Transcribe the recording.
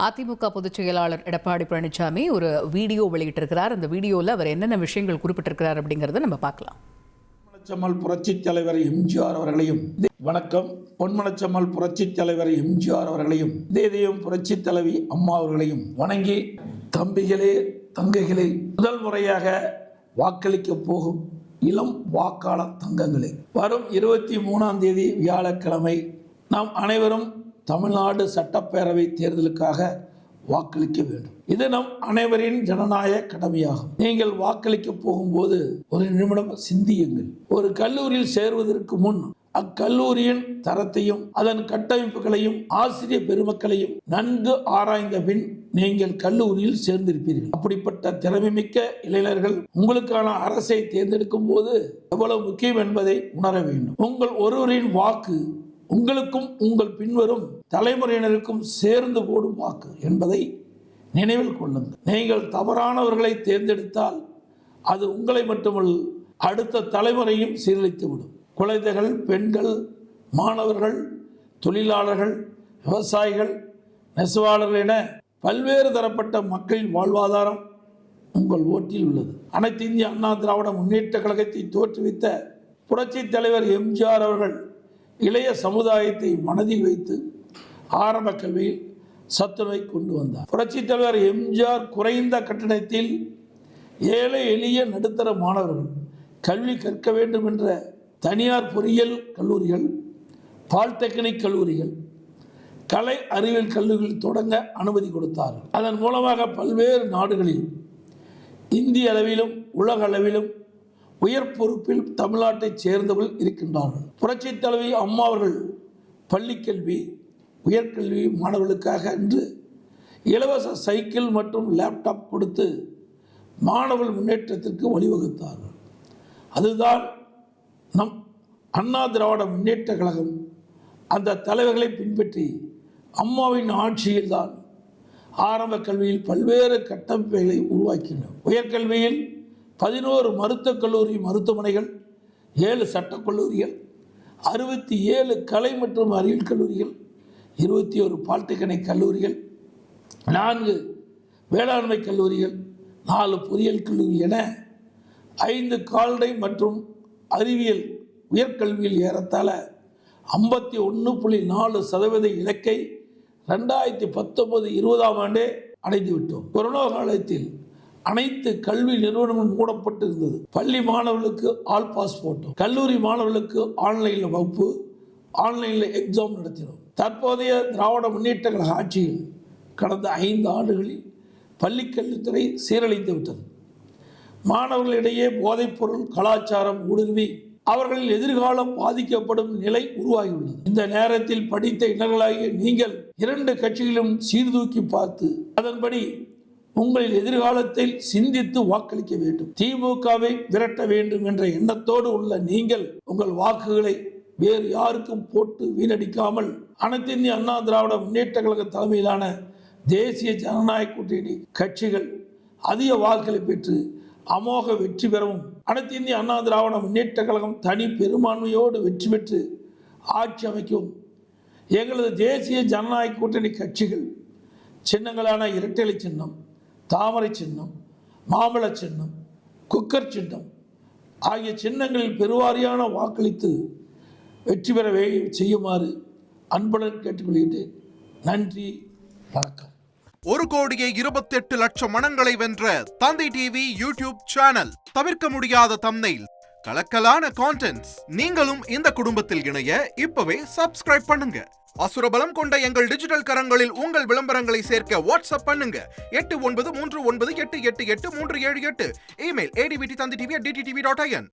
அதிமுக பொதுச் செயலாளர் எடப்பாடி பழனிசாமி ஒரு வீடியோ வெளியிட்டிருக்கிறார். அந்த வீடியோவில் அவர் என்னென்ன விஷயங்கள் குறிப்பிட்டிருக்கிறார் அப்படிங்கிறத நம்ம பார்க்கலாம். பொன்மனச்செம்மல் புரட்சித் தலைவர் எம்ஜிஆர் அவர்களையும் வணக்கம். பொன்மனச்செம்மல் புரட்சித் தலைவர் எம்ஜிஆர் அவர்களையும் இதயம் புரட்சித் தலைவி அம்மா அவர்களையும் வணங்கி, தம்பிகளே தங்கைகளே, முதல் முறையாக வாக்களிக்க போகும் இளம் வாக்காளர் தங்கங்களே, வரும் 23ஆம் தேதி வியாழக்கிழமை நாம் அனைவரும் தமிழ்நாடு சட்டப்பேரவை தேர்தலுக்காக வாக்களிக்க வேண்டும். இது நம் அனைவரின் ஜனநாயக கடமையாகும். நீங்கள் வாக்களிக்க போகும்போது ஒரு நிமிடம் சிந்தியுங்கள். ஒரு கல்லூரியில் சேருவதற்கு முன் அக்கல்லூரியின் தரத்தையும் அதன் கட்டமைப்புகளையும் ஆசிரியர் பெருமக்களையும் நன்கு ஆராய்ந்த பின் நீங்கள் கல்லூரியில் சேர்ந்திருப்பீர்கள். அப்படிப்பட்ட திறமைமிக்க இளைஞர்கள் உங்களுக்கான அரசை தேர்ந்தெடுக்கும் போது எவ்வளவு முக்கியம் என்பதை உணர வேண்டும். உங்கள் ஒருவரின் வாக்கு உங்களுக்கும் உங்கள் பின்வரும் தலைமுறையினருக்கும் சேர்ந்து போடும் வாக்கு என்பதை நினைவில் கொள்ளுங்கள். நீங்கள் தவறானவர்களை தேர்ந்தெடுத்தால் அது உங்களை மட்டுமல்ல, அடுத்த தலைமுறையும் சீரழித்துவிடும். குழந்தைகள், பெண்கள், மாணவர்கள், தொழிலாளர்கள், விவசாயிகள், நெசவாளர்கள் என பல்வேறு தரப்பட்ட மக்களின் வாழ்வாதாரம் உங்கள் ஓட்டில் உள்ளது. அனைத்து இந்திய அண்ணா திராவிட முன்னேற்ற கழகத்தை தோற்றுவித்த புரட்சித் தலைவர் எம்ஜிஆர் அவர்கள் இளைய சமுதாயத்தை மனதில் வைத்து ஆரம்ப கல்வியில் சத்துணவை கொண்டு வந்தார். புரட்சித் தலைவர் எம்ஜிஆர் குறைந்த கட்டணத்தில் ஏழை எளிய நடுத்தர மாணவர்கள் கல்வி கற்க வேண்டும் என்ற தனியார் பொறியியல் கல்லூரிகள், பாலிடெக்னிக் கல்லூரிகள், கலை அறிவியல் கல்லூரிகள் தொடங்க அனுமதி கொடுத்தார். அதன் மூலமாக பல்வேறு நாடுகளில் இந்திய அளவிலும் உலக அளவிலும் உயர் பொறுப்பில் தமிழ்நாட்டைச் சேர்ந்தவர்கள் இருக்கின்றார்கள். புரட்சித் தலைவி அம்மா அவர்கள் பள்ளிக்கல்வி, உயர்கல்வி மாணவர்களுக்காக என்று இலவச சைக்கிள் மற்றும் லேப்டாப் கொடுத்து மாணவர்கள் முன்னேற்றத்திற்கு வழிவகுத்தார்கள். அதுதான் நம் அண்ணா திராவிட முன்னேற்ற கழகம் அந்த தலைவர்களை பின்பற்றி அம்மாவின் ஆட்சியில்தான் ஆரம்ப கல்வியில் பல்வேறு கட்டமைப்புகளை உருவாக்கினர். உயர்கல்வியில் 11 மருத்துவக் கல்லூரி மருத்துவமனைகள், 7 சட்டக்கல்லூரிகள், 67 கலை மற்றும் அறிவியல் கல்லூரிகள், 21 பாலிடெக்னிக் கல்லூரிகள், 4 வேளாண்மை கல்லூரிகள், 4 பொறியியல் கல்லூரிகள் என 5 கால்நடை மற்றும் அறிவியல் உயர்கல்வியில் ஏறத்தாழ 51.4% இலக்கை 2019-20ஆம் ஆண்டே அடைந்து விட்டோம். கொரோனா காலத்தில் அனைத்து கல்வி நிறுவனங்களும் மூடப்பட்டிருந்தது. பள்ளி மாணவர்களுக்கு ஆல் பாஸ் போட்டோம். கல்லூரி மாணவர்களுக்கு ஆன்லைனில் வகுப்பு, ஆன்லைனில் எக்ஸாம் நடத்தினோம். தற்போதைய திராவிட முன்னேற்ற கழக ஆட்சியில் கடந்த 5 ஆண்டுகளில் பள்ளிக்கல்வித்துறை சீரழிந்து விட்டது. மாணவர்களிடையே போதைப்பொருள் கலாச்சாரம் ஊடுருவி அவர்களின் எதிர்காலம் பாதிக்கப்படும் நிலை உருவாகியுள்ளது. இந்த நேரத்தில் படித்த இளைஞர்களாகிய நீங்கள் 2 கட்சிகளிலும் சீர்தூக்கி பார்த்து அதன்படி உங்களின் எதிர்காலத்தில் சிந்தித்து வாக்களிக்க வேண்டும். திமுகவை விரட்ட வேண்டும் என்ற எண்ணத்தோடு உள்ள நீங்கள் உங்கள் வாக்குகளை வேறு யாருக்கும் போட்டு வீணடிக்காமல் அனைத்து இந்திய அண்ணா திராவிட முன்னேற்ற கழக தலைமையிலான தேசிய ஜனநாயக கூட்டணி கட்சிகள் அதிக வாக்குகளை பெற்று அமோக வெற்றி பெறவும், அனைத்து இந்திய அண்ணா திராவிட முன்னேற்ற கழகம் தனி பெரும்பான்மையோடு வெற்றி பெற்று ஆட்சி அமைக்கும். எங்களது தேசிய ஜனநாயக கூட்டணி கட்சிகள் சின்னங்களான இரட்டை சின்னம், தாமரை சின்னம், மாம்பழ சின்னம், குக்கர் சின்னம் ஆகிய சின்னங்களில் பெருவாரியான வாக்களித்து வெற்றி பெற செய்யுமாறு அன்புடன் கேட்டுக்கொள்கிறேன். நன்றி, வணக்கம். 1,28,00,000 மனங்களை வென்ற தந்தி டிவி யூடியூப் சேனல். தவிர்க்க முடியாத தம்ப்நெயில், கலக்கலான கான்டென்ட்ஸ். நீங்களும் இந்த குடும்பத்தில் இணைய இப்பவே சப்ஸ்கிரைப் பண்ணுங்க. அசுரபலம் கொண்ட எங்கள் டிஜிட்டல் கரங்களில் உங்கள் விளம்பரங்களை சேர்க்க வாட்ஸ்அப் பண்ணுங்க. 8939888378. Email advtthanditv@dttv.in.